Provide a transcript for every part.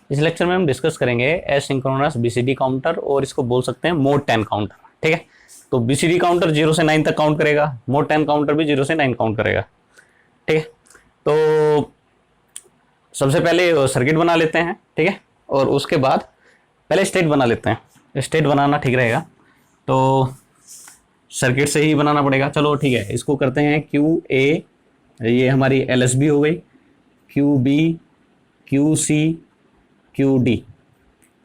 इस लेक्चर में हम डिस्कस करेंगे एसिंक्रोनस बीसीडी काउंटर और इसको बोल सकते हैं मोड 10 काउंटर। ठीक है, तो बीसीडी काउंटर 0 से 9 तक काउंट करेगा, मोड 10 काउंटर भी 0 से 9 काउंट करेगा। ठीक है, तो सबसे पहले सर्किट बना लेते हैं। ठीक है, और उसके बाद पहले स्टेट बना लेते हैं। स्टेट बनाना ठीक रहेगा, तो सर्किट से ही बनाना पड़ेगा। चलो ठीक है, इसको करते हैं क्यू ए, ये हमारी एलएसबी हो गई, Q B, Q C, Q D.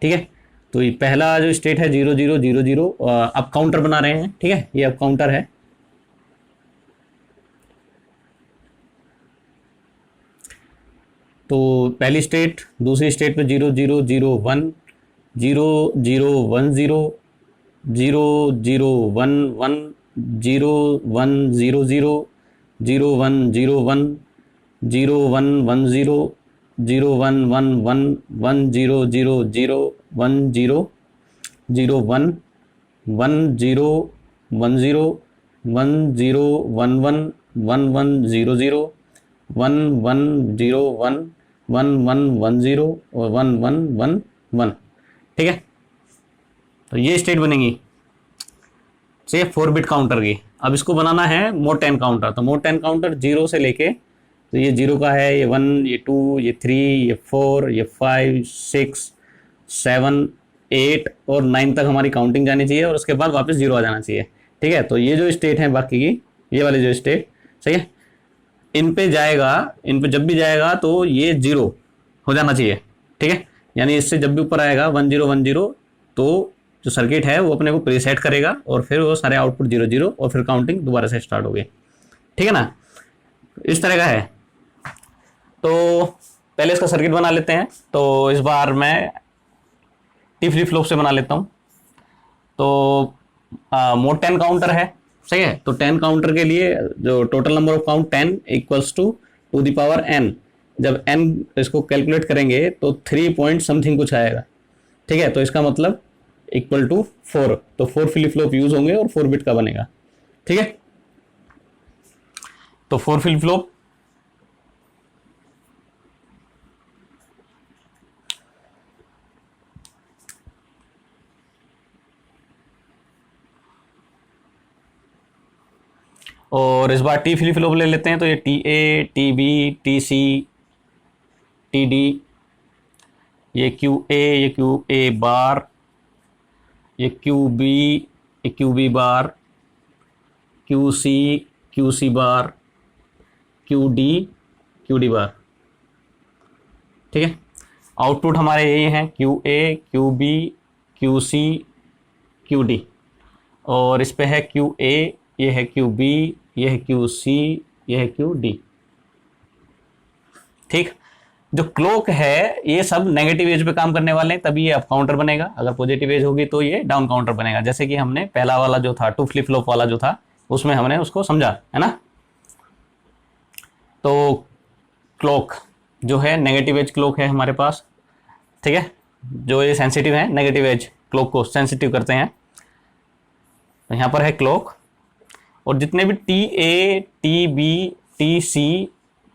ठीक है, तो ये पहला जो स्टेट है 0 0 0 0, अब काउंटर बना रहे हैं। ठीक है, ये अब काउंटर है। तो पहली स्टेट, दूसरी स्टेट पे 0 0 0 1 0 0 1 0 0 0 1 1 0 1 0 0 0 1 0 1 0 1 1 0 0 1 1 1 1 0 0 0 1 0 0 1 1 0 1 0 1 0 1 1 1 1 0 0 1 1 0 1 1 1 1 0 और 1 1 1 1। ठीक है, तो ये स्टेट बनेगी से 4 बिट काउंटर की। अब इसको बनाना है मोड 10 काउंटर। तो मोड 10 काउंटर 0 से लेके, तो ये 0 का है, ये 1, ये 2, ये 3, ये 4, ये 5, 6, 7, 8 और 9 तक हमारी काउंटिंग जानी चाहिए और उसके बाद वापस 0 आ जाना चाहिए। ठीक है, तो ये जो स्टेट है बाकी की, ये वाली जो स्टेट, सही है, इन पे जाएगा। इन पे जब भी जाएगा तो ये 0 हो जाना चाहिए। ठीक है, यानी इससे जब भी ऊपर आएगा 1 0 1 0, तो जो सर्किट है वो अपने को प्रीसेट करेगा और फिर वो सारे आउटपुट 0 0 और फिर काउंटिंग दोबारा से स्टार्ट होगी। ठीक है ना, इस तरह का है। तो पहले इसका सर्किट बना लेते हैं। तो इस बार मैं टी फ्लिप फ्लॉप से बना लेता हूँ। तो मोड 10 काउंटर है, सही है। तो 10 काउंटर के लिए जो total number of count 10 equals to the power n। जब n इसको कैलकुलेट करेंगे तो 3 पॉइंट समथिंग कुछ आएगा। ठीक है, तो इसका मतलब इक्वल टू 4। तो 4 फ्लिप फ्लॉप यूज होंगे और 4 बिट का बनेगा। ठीक है, तो 4 फ्लिप फ्लॉप, और इस बार टी फ्लिप फ्लॉप ले लेते हैं। तो ये T A, T B, T C, T D, ये क्यू ए, ये क्यू ए बार, ये क्यू बी, ये Q B bar, Q C bar, Q D bar. ठीक है, आउटपुट हमारे यही हैं, Q A, Q B, Q C, Q D, और इस पे है क्यू ए, ये है क्यू बी, ये है क्यू सी, ये है क्यू डी। ठीक, जो क्लॉक है ये सब नेगेटिव एज पे काम करने वाले हैं, तभी ये अप काउंटर बनेगा। अगर पॉजिटिव एज होगी तो ये डाउन काउंटर बनेगा। जैसे कि हमने पहला वाला जो था 2 फ्लिप फ्लॉप वाला जो था, उसमें हमने उसको समझा है ना। तो क्लॉक जो है नेगेटिव एज क्लॉक है हमारे पास। ठीक है, जो ये सेंसिटिव है, नेगेटिव एज क्लॉक को सेंसिटिव करते हैं। तो यहाँ पर है क्लॉक, और जितने भी T A, T B, T C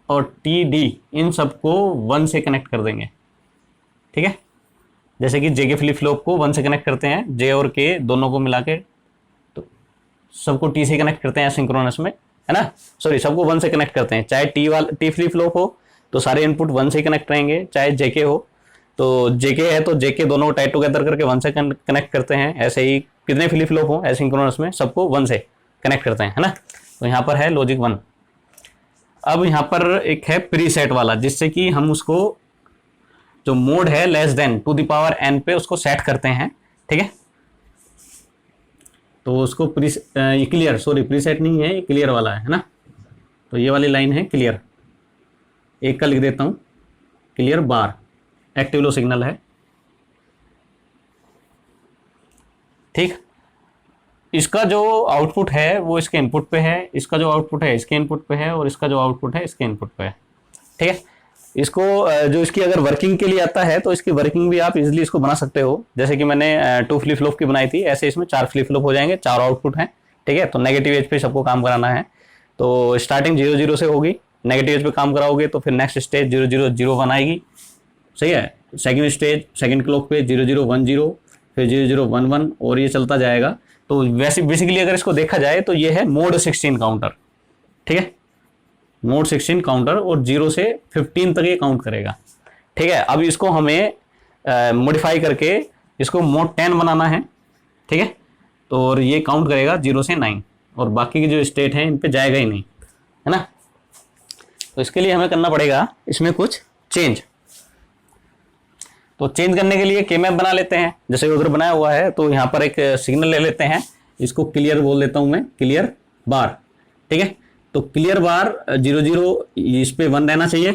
और टी डी, इन सबको 1 से कनेक्ट कर देंगे। ठीक है, जैसे कि जे के फ्लिप फ्लॉप को 1 से कनेक्ट करते हैं, जे और के दोनों को मिला के, तो सबको टी से कनेक्ट करते हैं सिंक्रोनस में, है ना। सॉरी, सबको 1 से कनेक्ट करते हैं। चाहे टी फ्लिप फ्लॉप हो तो सारे इनपुट 1 से कनेक्ट रहेंगे, चाहे जे के हो तो जे के है तो जे के दोनों टाइट टुगेदर करके 1 से कनेक्ट करते हैं। ऐसे ही कितने फ्लिप फ्लॉप हो एसिंक्रोनस में, सबको 1 से कनेक्ट करते हैं, है ना। तो यहाँ पर है लॉजिक 1। अब यहाँ पर एक है प्रीसेट वाला, जिससे कि हम उसको जो मोड है less than two the power n पे उसको सेट करते हैं। ठीक है, तो उसको क्लियर, सॉरी प्रीसेट नहीं है, ये क्लियर वाला है ना। तो ये वाली लाइन है क्लियर, एक का लिख देता हूँ, क्लियर बार, एक्टिव लो सिग्नल है। ठीक, इसका जो आउटपुट है वो इसके इनपुट पे है, इसका जो आउटपुट है इसके इनपुट पे है, और इसका जो आउटपुट है इसके इनपुट पे है। ठीक है, इसको जो इसकी अगर वर्किंग के लिए आता है तो इसकी वर्किंग भी आप इजीली इसको बना सकते हो। जैसे कि मैंने 2 फ्लिप फ्लॉप की बनाई थी, ऐसे इसमें 4 फ्लिप फ्लॉप हो जाएंगे, 4 आउटपुट हैं। ठीक है, तो नेगेटिव एज पे सबको काम कराना है। तो स्टार्टिंग 0 0 से होगी, नेगेटिव एज पे काम कराओगे तो फिर नेक्स्ट स्टेज 0 0 0 1 आएगी। सही है, सेकंड स्टेज सेकंड क्लॉक पे 0010, फिर 0011 और ये चलता जाएगा। तो वैसे बेसिकली अगर इसको देखा जाए तो ये है मोड 16 काउंटर, ठीक है, मोड 16 काउंटर, और 0 से 15 तक ये काउंट करेगा, ठीक है। अब इसको हमें मॉडिफाई करके इसको मोड 10 बनाना है, ठीक है। तो और ये काउंट करेगा 0 से 9, और बाकी के जो स्टेट हैं इन पे जाएगा ही नहीं, है ना। तो इसके लिए हमें करना पड़ेगा इसमें कुछ चेंज। तो चेंज करने के लिए के मैप बना लेते हैं, जैसे उधर बनाया हुआ है। तो यहाँ पर एक सिग्नल ले लेते हैं, इसको क्लियर बोल देता हूँ मैं, क्लियर बार, ठीक है। तो क्लियर बार 00 इस पे 1 रहना चाहिए,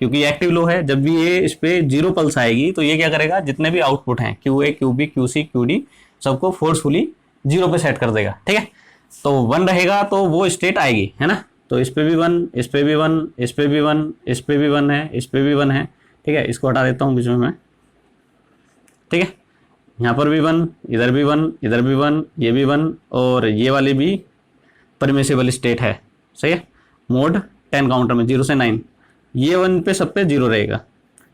क्योंकि एक्टिव लो है। जब भी ये इस पे 0 पल्स आएगी तो ये क्या करेगा, जितने भी आउटपुट हैं QA QB QC QD सबको फोर्सफुली 0 पे सेट कर देगा, ठीक है। तो 1 रहेगा तो वो स्टेट आएगी, है ना। तो इस पे भी 1, इस पे भी 1, इस पे भी 1, इस पे भी 1 है, इस पे भी 1 है, ठीक है। इसको हटा देता हूँ बीच में मैं, ठीक है। यहाँ पर भी 1, इधर भी 1, इधर भी 1, ये भी 1, और ये वाली भी परमिसिबल स्टेट है, सही है। मोड 10 काउंटर में 0 से 9, ये 1 पे सब पे 0 रहेगा,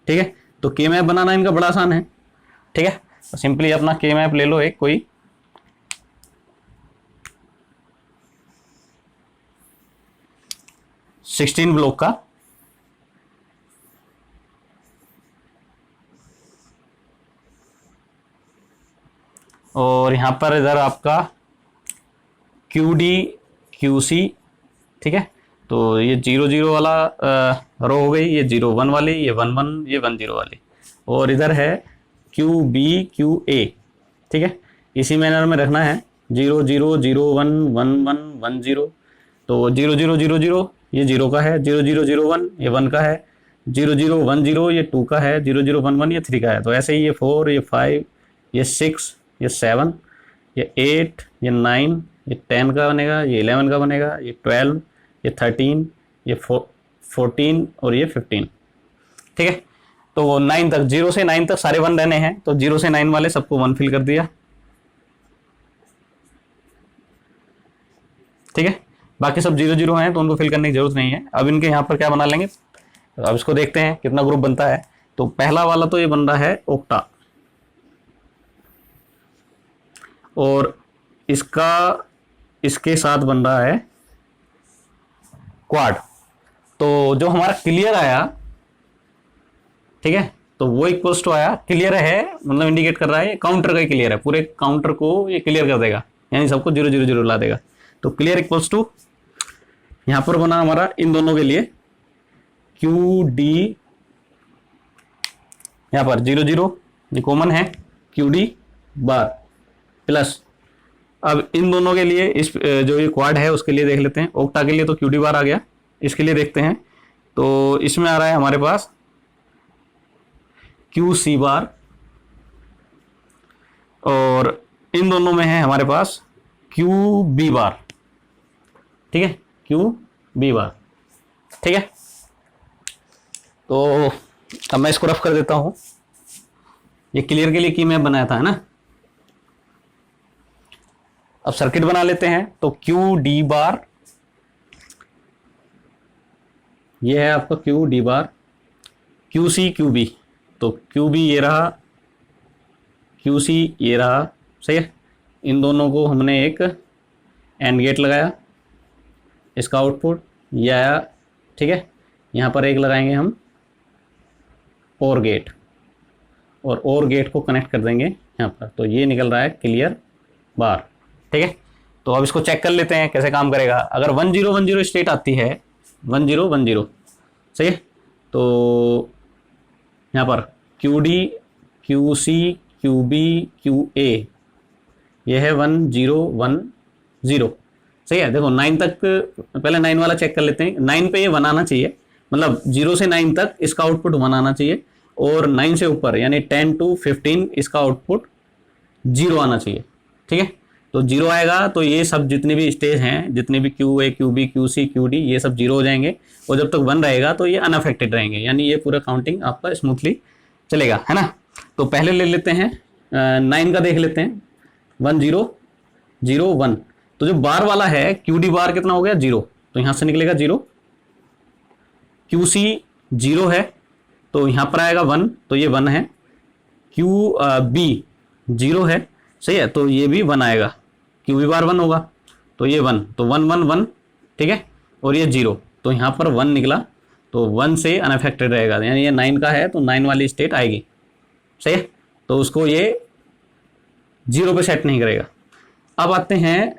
ठीक है। तो के मैप बनाना इनका बड़ा आसान है, ठीक है। तो सिंपली अपना के मैप ले लो एक कोई, सिक्सटीन ब्लॉक का, और यहाँ पर इधर आपका QD QC, ठीक है। तो ये 00 वाला रो हो गई, ये 01 वाली, ये 11, ये 10 वाली, और इधर है QB QA, ठीक है। इसी मैनर में रखना है 00 01 11 10। तो 0000 ये 0 का है, 0001 ये 1 का है, 0010 ये 2 का है, 0011 ये 3 का है। तो ऐसे ही ये 4, ये 5, ये 6, ये 7, ये 8, ये 9, ये 10 का बनेगा, ये 11 का बनेगा, ये 12, ये 13, ये 14 और ये 15, ठीक है। तो 9 तक, 0 से 9 तक सारे 1 रहने हैं। तो 0 से 9 वाले सबको 1 फिल कर दिया, ठीक है। बाकी सब 0 हैं तो उनको फिल करने की जरूरत नहीं है। अब इनके यहाँ पर क्या बना लेंगे, अब इसको देखते हैं कितना ग्रुप बनता है। तो पहला वाला तो ये बन रहा है ओक्टा, और इसका इसके साथ बन रहा है क्वाड। तो जो हमारा क्लियर आया, ठीक है, तो वो इक्वल्स टू आया, क्लियर है मतलब इंडिकेट कर रहा है काउंटर का ही क्लियर है, पूरे काउंटर को ये क्लियर कर देगा, यानी सबको 000 ला देगा। तो क्लियर इक्वल्स टू यहां पर बना हमारा इन दोनों के लिए QD, यहां पर 00 ये कॉमन है, QD बार प्लस, अब इन दोनों के लिए इस जो ये क्वाड है उसके लिए देख लेते हैं। ओक्टा के लिए तो QD बार आ गया, इसके लिए देखते हैं। तो इसमें आ रहा है हमारे पास QC बार, और इन दोनों में है हमारे पास QB बार, ठीक है, QB बार, ठीक है। तो अब मैं इसको रफ कर देता हूं, ये क्लियर के लिए की मैं बनाया था, है ना। अब सर्किट बना लेते हैं। तो QD बार, ये है आपका QD बार, QC QB, तो QB ये रहा, QC ये रहा, सही है। इन दोनों को हमने एक एंड गेट लगाया, इसका आउटपुट ये आया, ठीक है। यहाँ पर एक लगाएंगे हम और गेट, और गेट को कनेक्ट कर देंगे यहाँ पर। तो ये निकल रहा है क्लियर बार, ठीक है। तो अब इसको चेक कर लेते हैं कैसे काम करेगा। अगर 1010 स्टेट आती है, 1010, सही है। तो यहाँ पर QD QC QB QA ये है 1010, सही है। देखो 9 तक, पहले 9 वाला चेक कर लेते हैं। 9 पे ये 1 आना चाहिए, मतलब 0 से 9 तक इसका आउटपुट 1 आना चाहिए, और 9 से ऊपर यानी 10 to 15 इसका आउटपुट 0 आना चाहिए, ठीक है। तो 0 आएगा तो ये सब जितने भी स्टेज हैं, जितने भी QA QB QC QD ये सब 0 हो जाएंगे, और जब तक 1 रहेगा तो ये अनअफेक्टेड रहेंगे, यानी ये पूरा काउंटिंग आपका स्मूथली चलेगा, है ना। तो पहले ले लेते हैं 9 का, देख लेते हैं 1001। तो जो बार वाला है QD बार कितना हो गया 0, तो यहां से निकलेगा 0, QC 0 है, तो यहाँ पर आएगा 1, तो ये 1 है। क्यू बी 0 है, सही है, तो ये भी 1 आएगा, क्यू बी बार 1 होगा, तो ये 1, तो 1 1 1, ठीक है, और ये 0, तो यहाँ पर 1 निकला, तो 1 से अनअफेक्टेड रहेगा, यानी ये 9 का है तो 9 वाली स्टेट आएगी, सही है, तो उसको ये 0 पे सेट नहीं करेगा। अब आते हैं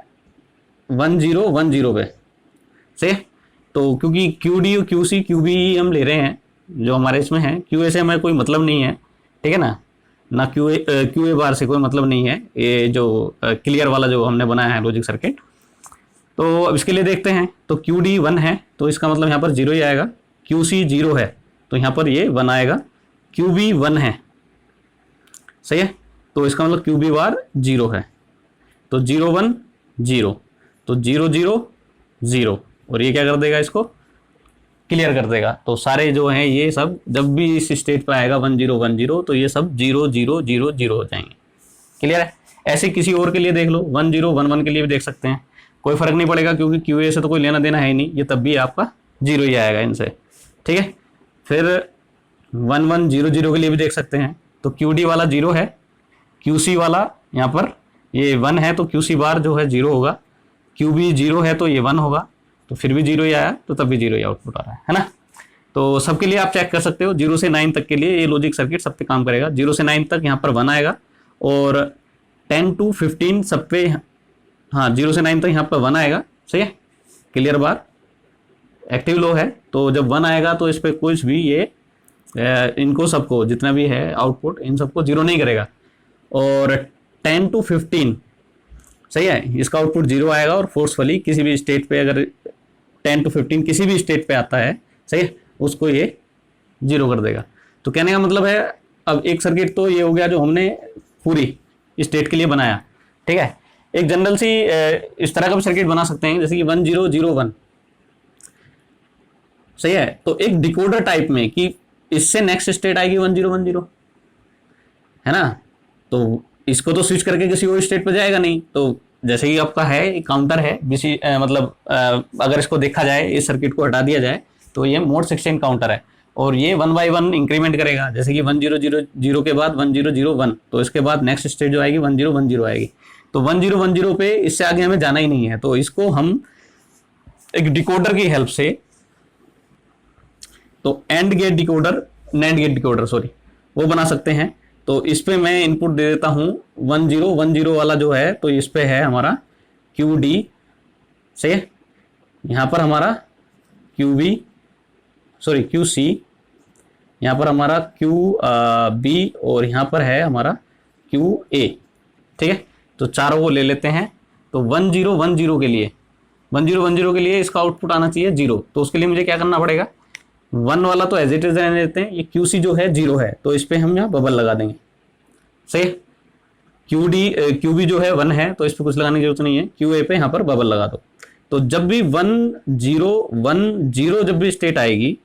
1 0 1 0 पे, सही है, तो क्योंकि Q D Q C Q B हम ले रहे हैं जो हमारे इसमें है, क्यू ए से हमें कोई मतलब नहीं है, ठीक है ना क्यू ए बार से कोई मतलब नहीं है, ये जो क्लियर वाला जो हमने बनाया है लॉजिक सर्किट। तो अब इसके लिए देखते हैं, तो क्यू डी 1 है तो इसका मतलब यहाँ पर 0 ही आएगा, क्यू सी 0 है तो यहाँ पर ये 1 आएगा, क्यू बी 1 है, सही है, तो इसका मतलब क्यू बी बार 0 है, तो 0 1 0, तो 0 0 0, और ये क्या कर देगा, इसको क्लियर कर देगा। तो सारे जो हैं ये सब जब भी इस स्टेट पर आएगा 1 0 1 0, तो ये सब 0 0 0 0 हो जाएंगे, क्लियर है। ऐसे किसी और के लिए देख लो, 1 0 1 1 के लिए भी देख सकते हैं, कोई फर्क नहीं पड़ेगा क्योंकि क्यू ए से तो कोई लेना देना है ही नहीं, ये तब भी आपका 0 ही आएगा इनसे, ठीक है। फिर 1 1 0 0 के लिए भी देख सकते हैं, तो क्यू डी वाला 0 है, क्यू सी वाला यहाँ पर ये 1 है तो क्यू सी बार जो है 0 होगा, क्यू बी 0 है तो ये 1 होगा, तो फिर भी 0 ही आया, तो तब भी 0 ही आउटपुट आ रहा है ना। तो सबके लिए आप चेक कर सकते हो, 0 से 9 तक के लिए ये लॉजिक सर्किट सब पे काम करेगा। 0 से 9 तक यहाँ पर 1 आएगा, और 10 to 15 सब पे, हाँ 0 से 9 तक यहाँ पर 1 आएगा, सही है, क्लियर बार एक्टिव लो है, तो जब 1 आएगा तो इस पर कुछ भी ये इनको सबको जितना भी है आउटपुट इन सबको 0 नहीं करेगा। और 10 to 15, सही है, इसका आउटपुट 0 आएगा, और फोर्सफुली किसी भी स्टेट पे अगर 10 to 15 किसी भी स्टेट पे आता है, सही है, उसको ये 0 कर देगा। तो कहने का मतलब है, अब एक सर्किट तो ये हो गया जो हमने पूरी स्टेट के लिए बनाया, ठीक है। एक जनरल सी इस तरह का भी सर्किट बना सकते हैं, जैसे कि 1 0 0 1, सही है, तो एक डिकोडर टाइप में कि इससे नेक्स्ट स्टेट आएगी 1 0 1 0, है ना, तो इसको तो स्विच करके किसी और स्टेट पर जाएगा नहीं। तो जैसे कि आपका है काउंटर है मतलब अगर इसको देखा जाए, इस सर्किट को हटा दिया जाए तो ये मोड 16 काउंटर है, और ये 1 by 1 इंक्रीमेंट करेगा, जैसे कि 1 0 0 0 के बाद 1 0 0 1, तो इसके बाद नेक्स्ट स्टेट जो आएगी 1 0 1 0 आएगी। तो 1 0 1 0 पे इससे आगे हमें जाना ही नहीं है, तो इसको हम एक डिकोडर की हेल्प से, तो AND gate decoder, NAND gate decoder sorry, वो बना सकते हैं। तो इस पे मैं इनपुट दे देता हूं 1 0 1 0 वाला जो है, तो इस पे है हमारा क्यू डी, सही है, यहां पर हमारा Q B sorry Q C, यहाँ पर हमारा क्यू बी, और यहाँ पर है हमारा क्यू ए, ठीक है। तो चारों को ले लेते हैं। तो 1 0 1 0 के लिए 1 0 1 0 के लिए इसका आउटपुट आना चाहिए 0, तो उसके लिए मुझे क्या करना पड़ेगा, 1 वाला तो एज इट इज रहने देते हैं, ये क्यू सी जो है 0 है, तो इस पर हम यहाँ बबल लगा देंगे, सही। क्यू बी जो है 1 है, तो इस पर कुछ लगाने की जरूरत नहीं है, क्यू ए पे यहाँ पर बबल लगा दो। तो जब भी 1 0 1 0 जब भी स्टेट आएगी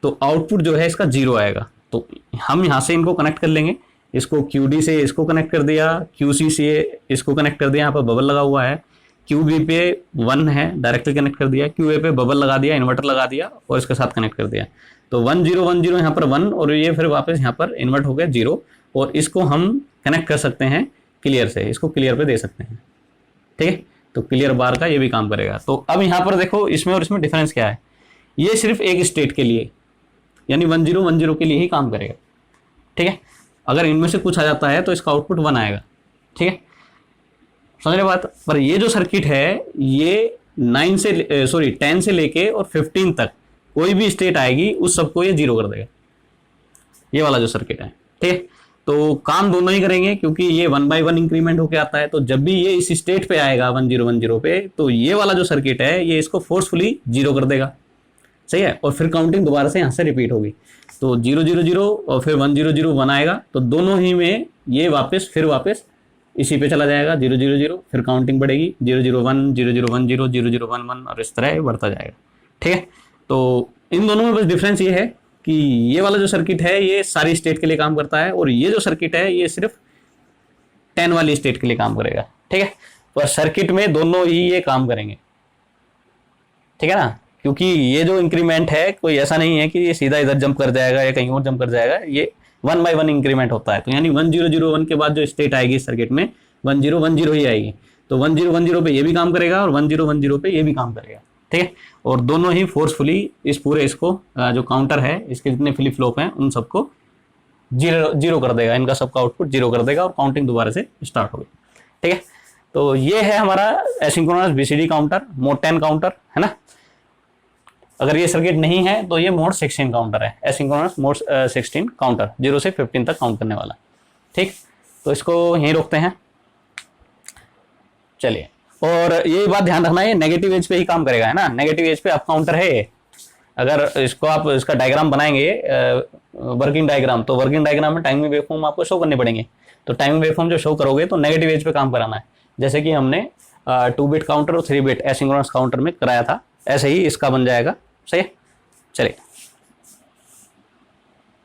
तो आउटपुट जो है इसका 0 आएगा। तो हम यहाँ से इनको कनेक्ट कर लेंगे, इसको क्यू डी से इसको कनेक्ट कर दिया, क्यू सी से इसको कनेक्ट कर दिया, यहाँ पर बबल लगा हुआ है, क्यू बी पे 1 है डायरेक्टली कनेक्ट कर दिया, क्यू ए पे बबल लगा दिया, इन्वर्टर लगा दिया और इसके साथ कनेक्ट कर दिया। तो 1 0 1 0 यहाँ पर 1, और ये फिर वापस यहाँ पर इन्वर्ट हो गया 0, और इसको हम कनेक्ट कर सकते हैं क्लियर से, इसको क्लियर पे दे सकते हैं, ठीक है। तो क्लियर बार का ये भी काम करेगा। तो अब यहाँ पर देखो इसमें और इसमें डिफरेंस क्या है, ये सिर्फ एक स्टेट के लिए यानी 1 0 1 0 के लिए ही काम करेगा, ठीक है। अगर इनमें से कुछ आ जाता है तो इसका आउटपुट 1 आएगा, ठीक है, समझ रहे बात। पर ये जो सर्किट है ये 10 से लेके और 15 तक कोई भी स्टेट आएगी उस सबको ये 0 कर देगा, ये वाला जो सर्किट है, ठीक है। तो काम दोनों ही करेंगे क्योंकि ये 1 by 1 इंक्रीमेंट होके आता है। तो जब भी ये इस स्टेट पे आएगा 1 0 1 0 पे, तो ये वाला जो सर्किट है ये इसको फोर्सफुली 0 कर देगा, सही है, और फिर काउंटिंग दोबारा से यहाँ से रिपीट होगी। तो 0 0 0 और फिर 1 0 0 1 आएगा, तो दोनों ही में ये वापस इसी पे चला जाएगा 0 0 0, फिर काउंटिंग बढ़ेगी 0 0 1 0 0 1 0 0 0 1 1, और इस तरह बढ़ता जाएगा, ठीक है। तो इन दोनों में बस डिफरेंस ये है कि ये वाला जो सर्किट है ये सारी स्टेट के लिए काम करता है, और ये जो सर्किट है ये सिर्फ 10 वाली स्टेट के लिए काम करेगा, ठीक है। पर सर्किट में दोनों ही ये काम करेंगे, ठीक है ना। क्योंकि ये जो इंक्रीमेंट है कोई ऐसा नहीं है कि ये सीधा इधर जंप कर जाएगा या कहीं और जंप कर जाएगा, ये 1 बाय 1 इंक्रीमेंट होता है। तो यानी 1001 के बाद जो स्टेट आएगी इस सर्किट में 1010 ही आएगी। तो 1010 पे ये भी काम करेगा और 1010 पे ये भी काम करेगा, ठीक है। और दोनों ही फोर्सफुली इस पूरे इसको जो काउंटर है इसके जितने फ्लिप फ्लॉप हैं उन सबको जीरो कर देगा, इनका सबका आउटपुट जीरो कर देगा और काउंटिंग दोबारा से स्टार्ट होगी, ठीक है। तो ये है हमारा asynchronous BCD counter, mode 10 counter, है ना। अगर ये सर्किट नहीं है तो ये मोड 16 काउंटर है, एसिंक्रोनस मोड 16 काउंटर, 0 से 15 तक काउंट करने वाला, ठीक। तो इसको यहीं रोकते हैं, चलिए। और ये बात ध्यान रखना है नेगेटिव एज पे ही काम करेगा, है ना। नेगेटिव एज पे अप काउंटर है ये। अगर इसको आप इसका डायग्राम बनाएंगे वर्किंग डायग्राम, तो वर्किंग डायग्राम में टाइमिंग वेवफॉर्म आपको शो करने पड़ेंगे। तो टाइमिंग वेवफॉर्म जो शो करोगे तो नेगेटिव एज पे काम कराना है, जैसे कि हमने 2 बिट काउंटर और 3 बिट एसिंक्रोनस काउंटर में कराया था, ऐसे ही इसका बन जाएगा, सही है। चलिए।